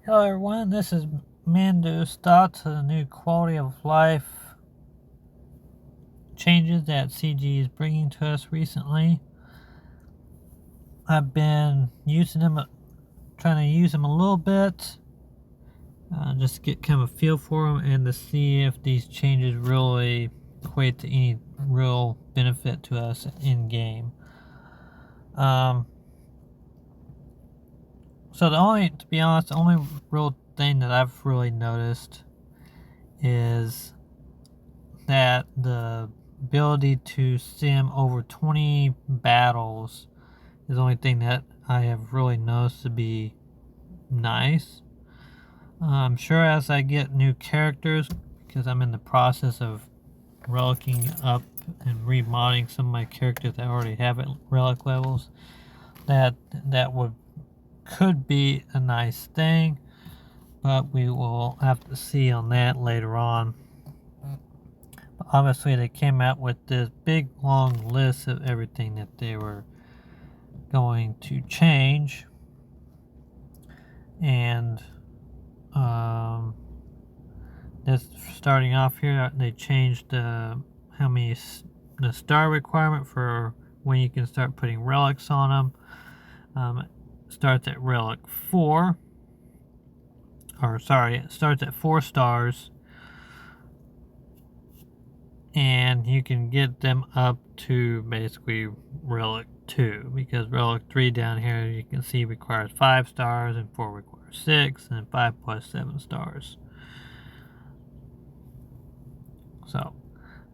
Hello everyone, this is Mando's thoughts on the new quality of life changes that CG is bringing to us recently. I've been using them, trying to use them a little bit, just to get kind of a feel for them and to see if these changes really equate to any real benefit to us in game. So to be honest, the only real thing that I've really noticed is that the ability to sim over 20 battles is the only thing that I have really noticed to be nice. I'm sure as I get new characters, because I'm in the process of relicking up and remodding some of my characters that I already have at relic levels, that could be a nice thing, but we will have to see on that later on. Obviously, they came out with this big long list of everything that they were going to change, and this starting off here, they changed the star requirement for when you can start putting relics on them. It starts at relic 4, or sorry, it starts at 4 stars, and you can get them up to basically relic 2, because relic 3 down here you can see requires 5 stars, and 4 requires 6, and 5 plus 7 stars. So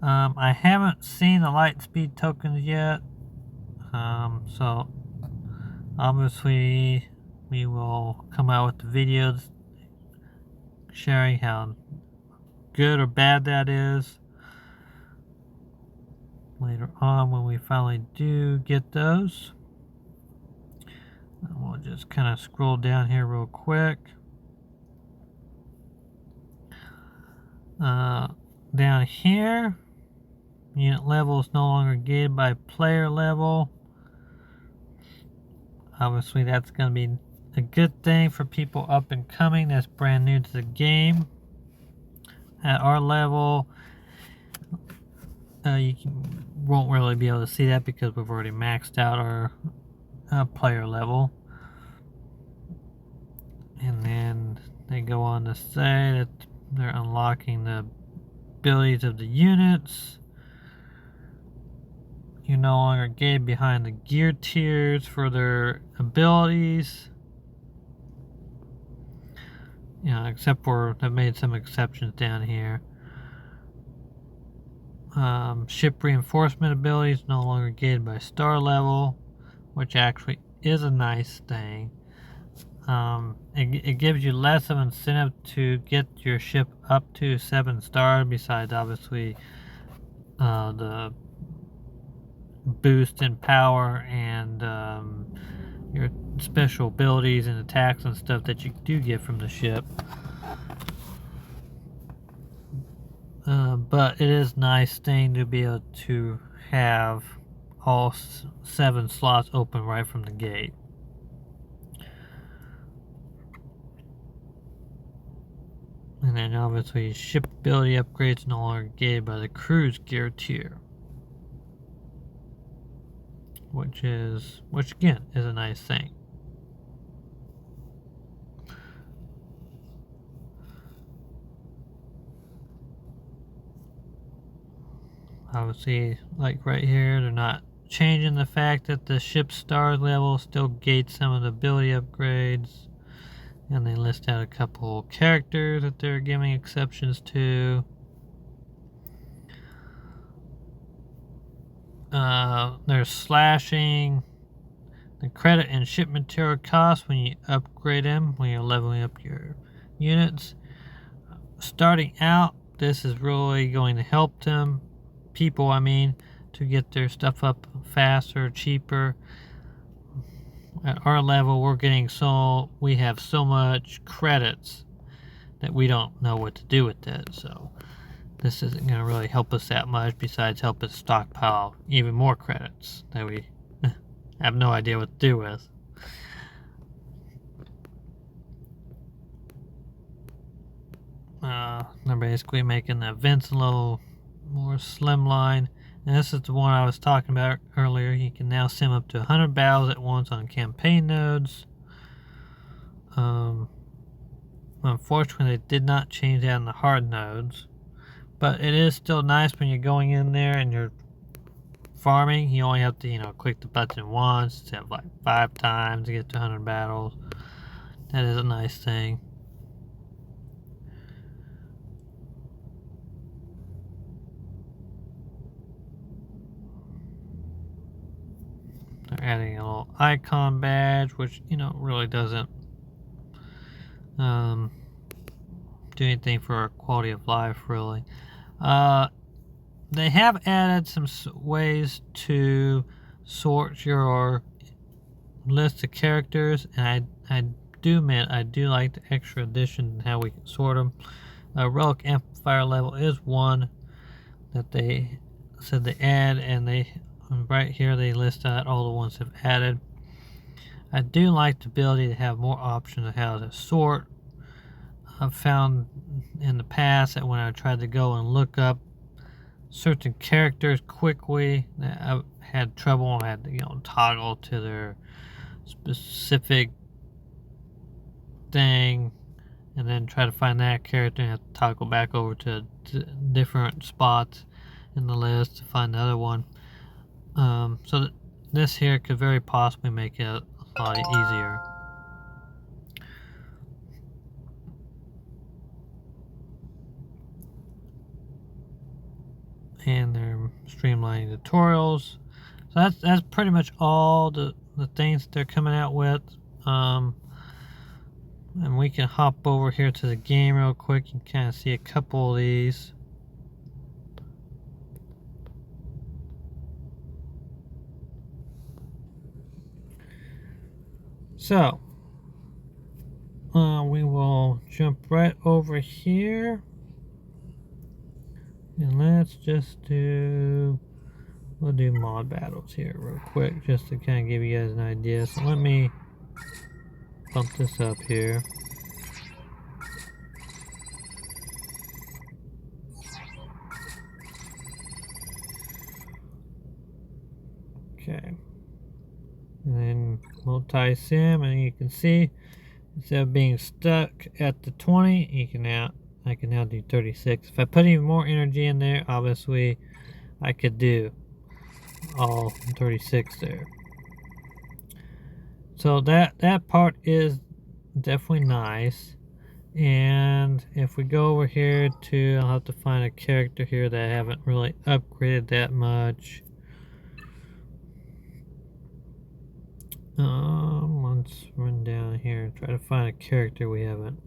I haven't seen the light speed tokens yet, so obviously we will come out with the videos sharing how good or bad that is later on when we finally do get those. We'll just kind of scroll down here real quick. Down here, unit level is no longer gated by player level. Obviously that's going to be a good thing for people up and coming that's brand new to the game. At our level, won't really be able to see that because we've already maxed out our player level. And then they go on to say that they're unlocking the abilities of the units. You're no longer gated behind the gear tiers for their abilities. Except for they've made some exceptions down here. Ship reinforcement abilities no longer gated by star level, which actually is a nice thing. It gives you less of an incentive to get your ship up to 7 stars, besides obviously the boost in power and your special abilities and attacks and stuff that you do get from the ship. But it is a nice thing to be able to have all 7 slots open right from the gate. And then obviously ship ability upgrades no longer gated by the cruise gear tier. Which again is a nice thing. Obviously, like right here, they're not changing the fact that the ship star level still gates some of the ability upgrades. And they list out a couple characters that they're giving exceptions to. They're slashing the credit and ship material costs when you upgrade them, when you're leveling up your units. Starting out, this is really going to help them, people I mean, to get their stuff up faster, cheaper. At our level, we have so much credits that we don't know what to do with it, so this isn't going to really help us that much, besides help us stockpile even more credits that we have no idea what to do with. they're basically making the vents a little more slimline. And this is the one I was talking about earlier. You can now sim up to 100 battles at once on campaign nodes. Unfortunately, they did not change that in the hard nodes. But it is still nice when you're going in there and you're farming. You only have to, click the button once instead of like 5 times to get to 100 battles. That is a nice thing. They're adding a little icon badge, which, really doesn't do anything for our quality of life, really. They have added some ways to sort your list of characters, and I do admit I do like the extra addition how we can sort them. Relic Amplifier level is one that they said they add, and right here they list out all the ones they've added. I do like the ability to have more options of how to sort. I've found in the past that when I tried to go and look up certain characters quickly, I've had trouble. I had to toggle to their specific thing and then try to find that character and have to toggle back over to different spots in the list to find the other one. So this here could very possibly make it a lot easier. And they're streamlining tutorials. So that's pretty much all the things they're coming out with. And we can hop over here to the game real quick and kind of see a couple of these. So we will jump right over here. And let's just we'll do mod battles here real quick just to kind of give you guys an idea. So let me bump this up here. Okay. And then multi-sim, and you can see instead of being stuck at the 20, I can now do 36. If I put even more energy in there, obviously I could do all 36 there. So that part is definitely nice. And if we go over here I'll have to find a character here that I haven't really upgraded that much. Let's run down here and try to find a character we haven't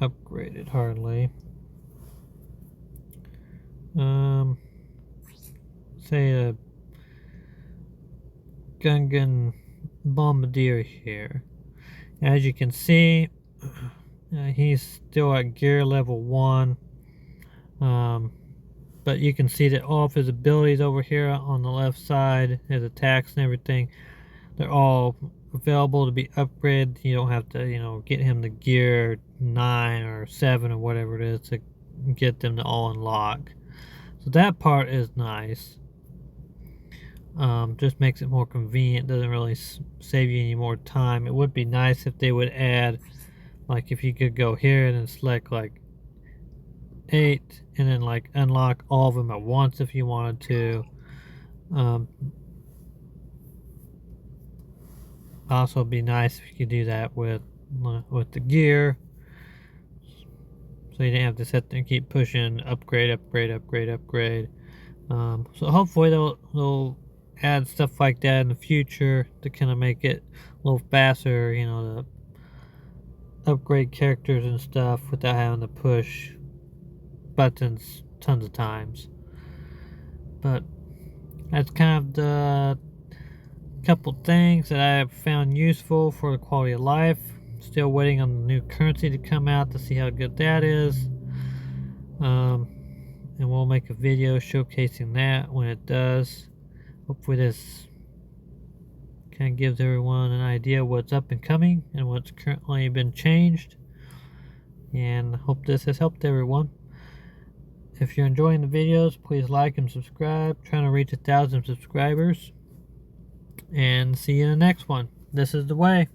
upgraded hardly. Say a Gungan Bombardier here. As you can see, he's still at gear level 1. But you can see that all of his abilities over here on the left side, his attacks and everything, they're all available to be upgraded. You don't have to, get him to gear 9 or 7 or whatever it is to get them to all unlock. So that part is nice. Just makes it more convenient. Doesn't really save you any more time. It would be nice if they would add, like if you could go here and then select like 8 and then like unlock all of them at once if you wanted to. Also be nice if you could do that with the gear, so you didn't have to sit there and keep pushing upgrade. So hopefully they'll add stuff like that in the future to kind of make it a little faster, to upgrade characters and stuff without having to push buttons tons of times. But that's kind of the couple things that I have found useful for the quality of life. Still waiting on the new currency to come out to see how good that is. And we'll make a video showcasing that when it does. Hopefully this kind of gives everyone an idea what's up and coming and what's currently been changed. and hope this has helped everyone. If you're enjoying the videos, please like and subscribe. Trying to reach 1,000 subscribers. And see you in the next one. This is the way.